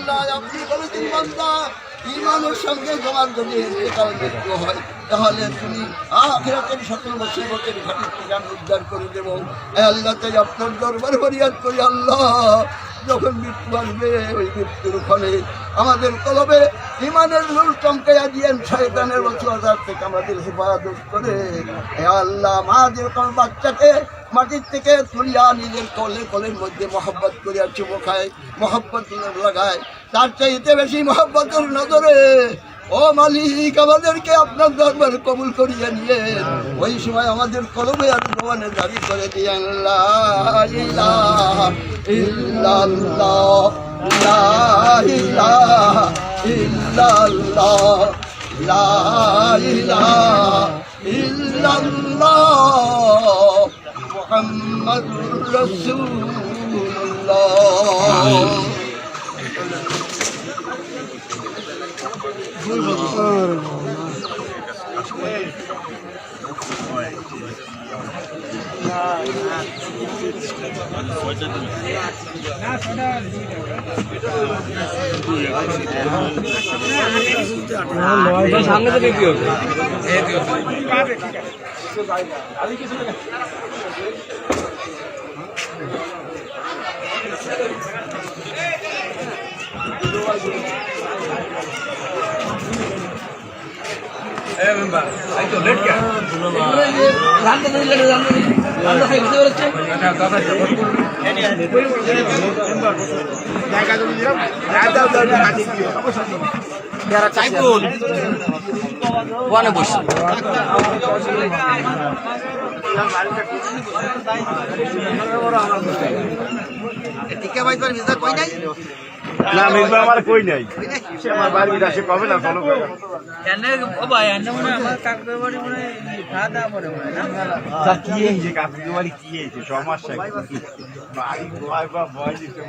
আল্লাহ আপনি বলেছেন বান্দা ঈমানের সঙ্গে তোমার যদি ইন্তেকাল মৃত্যু হয় তাহলে তুমি আখিরাতের সকল মুসিবতের ঘাটি থেকে আমি উদ্ধার করে দেবো। আল্লাহ তাই আপনার দরবার ফরিয়াদ করি আল্লাহ যখন মৃত্যু আসবে ওই মৃত্যুর ফলে আমাদের কলবে ঈমানের নূর চমকাইয়া দিয়েন, শয়তানের ওয়াসওয়াসা থেকে আমাদের হেফাজত করে। হে আল্লাহ মা যেরকম বাচ্চাকে মাটির থেকে তুলিয়া নিজের কোলের মধ্যে মহব্বত করিয়া চুমো খায়, মহব্বত লাগায়, তার চাইতে বেশি মহব্বতের নজরে ও মালিক আমাদেরকে আপনার দরবার কবুল করিয়া নিয়ে ওই সময় আমাদের কলবে আর জবানে দাবি করে দিয়েন লা ইলাহা ইল্লাল্লাহ, লা ইলাহা ইল্লাল্লাহ, লা ইলাহা ইল্লাল্লাহ মুহাম্মাদুর রাসূলুল্লাহ। সামনে থেকে কি হবে? না মিলবে আমার কই নাই, সে আমার বাড়ির আসে কবে না ফলো করে কি হয়েছে কাকুর বাড়ি কি হয়েছে সমস্যা বাড়ি ভয় বা ভয় দিতে